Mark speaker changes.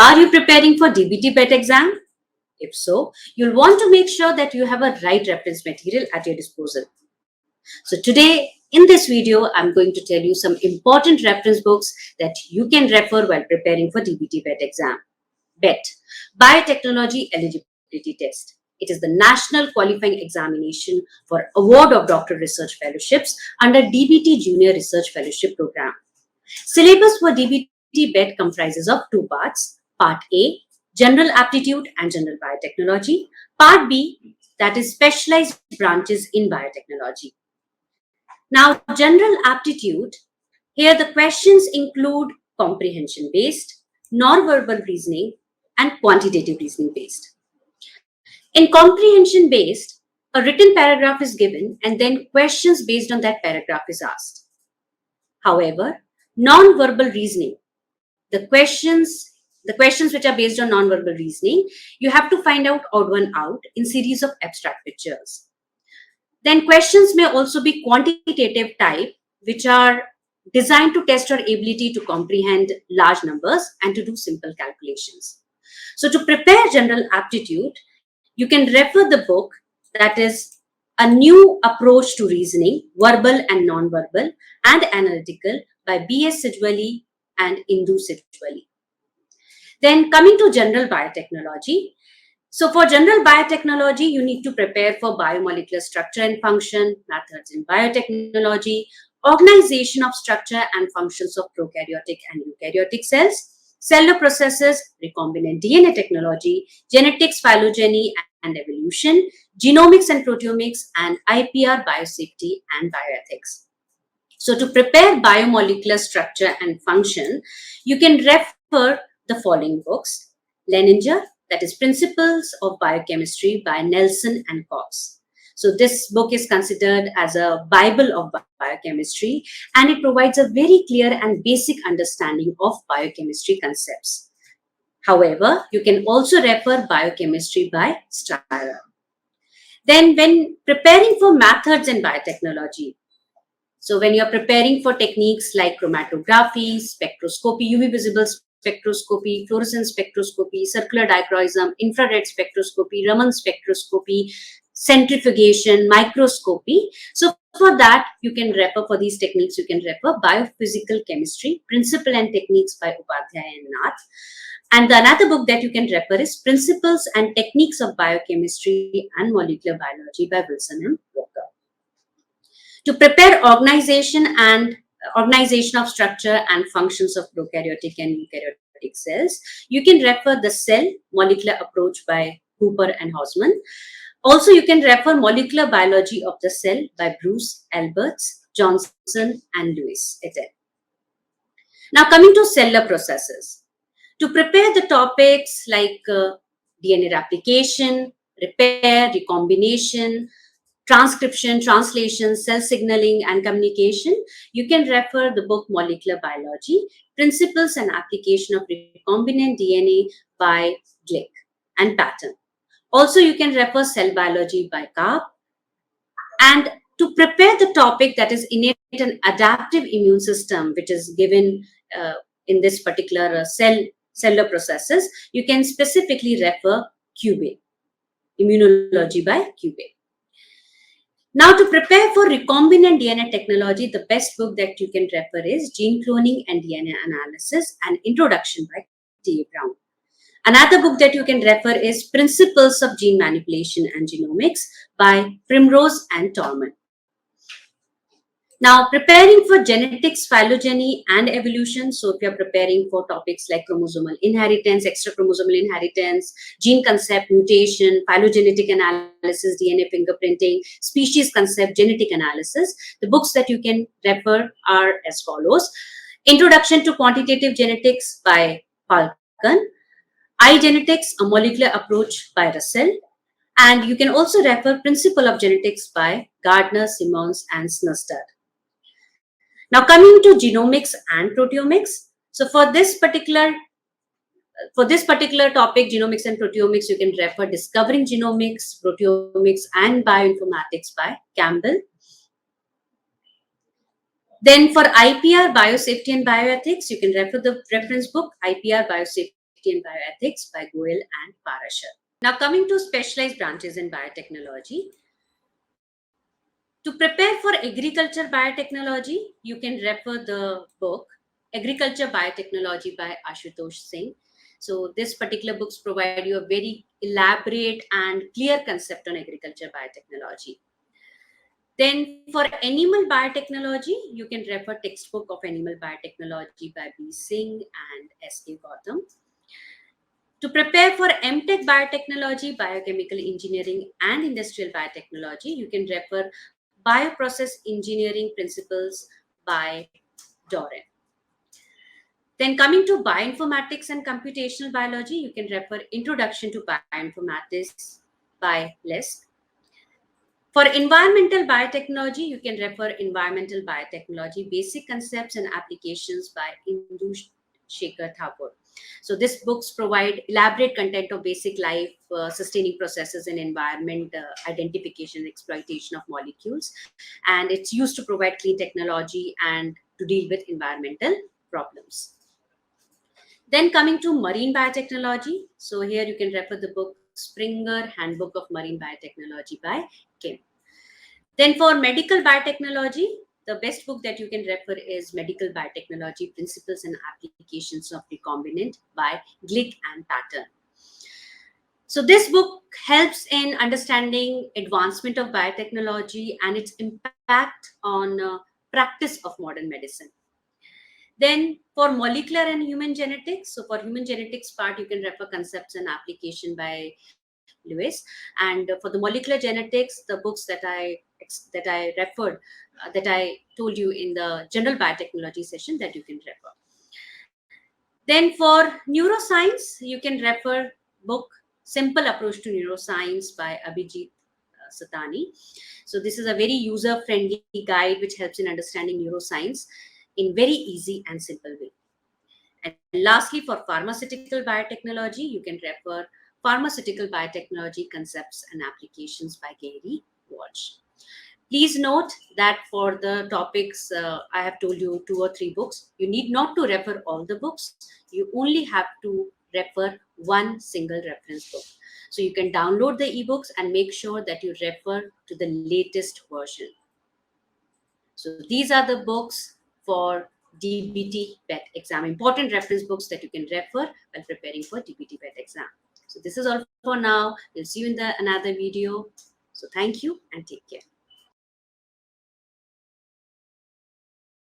Speaker 1: Are you preparing for DBT BET exam? If so, you'll want to make sure that you have a right reference material at your disposal. So today, in this video, I'm going to tell you some important reference books that you can refer while preparing for DBT BET exam. BET, Biotechnology Eligibility Test. It is the national qualifying examination for award of doctoral research fellowships under DBT Junior Research Fellowship Program. Syllabus for DBT BET comprises of two parts. Part A, General Aptitude and General Biotechnology. Part B, that is Specialized Branches in Biotechnology. Now, General Aptitude, here the questions include comprehension-based, non-verbal reasoning, and quantitative reasoning-based. In comprehension-based, a written paragraph is given and then questions based on that paragraph is asked. However, non-verbal reasoning, the questions which are based on non-verbal reasoning, you have to find out odd one out in series of abstract pictures. Then questions may also be quantitative type, which are designed to test your ability to comprehend large numbers and to do simple calculations. So to prepare general aptitude, you can refer the book that is A New Approach to Reasoning, Verbal and Non-Verbal and Analytical by B.S. Sijwali and Indu Sijwali. Then coming to general biotechnology. So for general biotechnology, you need to prepare for biomolecular structure and function, methods in biotechnology, organization of structure and functions of prokaryotic and eukaryotic cells, cellular processes, recombinant DNA technology, genetics, phylogeny and evolution, genomics and proteomics, and IPR, biosafety and bioethics. So to prepare biomolecular structure and function, you can refer the following books. Leninger, that is Principles of Biochemistry by Nelson and Cox. So this book is considered as a Bible of biochemistry, and it provides a very clear and basic understanding of biochemistry concepts. However, you can also refer Biochemistry by Stryer. Then when preparing for methods in biotechnology, so when you're preparing for techniques like chromatography, spectroscopy, UV visible spectroscopy, fluorescence spectroscopy, circular dichroism, infrared spectroscopy, Raman spectroscopy, centrifugation, microscopy. So for that, you can refer for these techniques, you can refer Biophysical Chemistry, Principle and Techniques by Upadhyaya and Nath. And the another book that you can refer is Principles and Techniques of Biochemistry and Molecular Biology by Wilson and Walker. To prepare organization of structure and functions of prokaryotic and eukaryotic cells, you can refer the Cell Molecular Approach by Hooper and Hausman. Also, you can refer Molecular Biology of the Cell by Bruce, Alberts, Johnson, and Lewis et al. Now, coming to cellular processes. To prepare the topics like DNA replication, repair, recombination, transcription, translation, cell signaling, and communication, you can refer the book Molecular Biology, Principles and Application of Recombinant DNA by Glick and Patton. Also, you can refer Cell Biology by Karp. And to prepare the topic that is innate and adaptive immune system, which is given in this particular cellular processes, you can specifically refer Cube, Immunology by Cube. Now, to prepare for recombinant DNA technology, the best book that you can refer is Gene Cloning and DNA Analysis, an Introduction by T. Brown. Another book that you can refer is Principles of Gene Manipulation and Genomics by Primrose and Tolman. Now, preparing for genetics, phylogeny, and evolution. So, if you're preparing for topics like chromosomal inheritance, extrachromosomal inheritance, gene concept, mutation, phylogenetic analysis, DNA fingerprinting, species concept, genetic analysis, the books that you can refer are as follows. Introduction to Quantitative Genetics by Falcon, iGenetics, a Molecular Approach by Russell, and you can also refer Principle of Genetics by Gardner, Simmons, and Snustad. Now, coming to genomics and proteomics. So for this particular topic, genomics and proteomics, you can refer Discovering Genomics, Proteomics, and Bioinformatics by Campbell. Then for IPR, Biosafety and Bioethics, you can refer the reference book, IPR, Biosafety and Bioethics by Goel and Parashar. Now, coming to specialized branches in biotechnology. To prepare for agriculture biotechnology, you can refer the book Agriculture Biotechnology by Ashutosh Singh. So this particular books provide you a very elaborate and clear concept on agriculture biotechnology. Then for animal biotechnology, you can refer textbook of Animal Biotechnology by B. Singh and S.K. Gautam. To prepare for MTech Biotechnology, Biochemical Engineering and Industrial Biotechnology, you can refer Bioprocess Engineering Principles by Doran. Then coming to Bioinformatics and Computational Biology, you can refer Introduction to Bioinformatics by Lesk. For environmental biotechnology, you can refer Environmental Biotechnology, Basic Concepts and Applications by Indu Shekhar Thakur. So these books provide elaborate content of basic life sustaining processes in environment, identification and exploitation of molecules. And it's used to provide clean technology and to deal with environmental problems. Then coming to marine biotechnology. So here you can refer the book Springer Handbook of Marine Biotechnology by Kim. Then for medical biotechnology, the best book that you can refer is Medical Biotechnology Principles and Applications of Recombinant by Glick and Pattern. So this book helps in understanding advancement of biotechnology and its impact on practice of modern medicine. Then for molecular and human genetics, so for human genetics part, you can refer Concepts and Application by Lewis. And for the molecular genetics, the books that I referred, that I told you in the general biotechnology session, that you can refer. Then for neuroscience, you can refer book Simple Approach to Neuroscience by Abhijit Satani. So this is a very user-friendly guide which helps in understanding neuroscience in very easy and simple way. And lastly, for pharmaceutical biotechnology, you can refer Pharmaceutical Biotechnology Concepts and Applications by Gary Walsh. Please note that for the topics, I have told you 2 or 3 books. You need not to refer all the books. You only have to refer one single reference book. So you can download the ebooks and make sure that you refer to the latest version. So these are the books for DBT BET exam, important reference books that you can refer while preparing for DBT BET exam. So this is all for now. We'll see you in another video. So thank you and take care.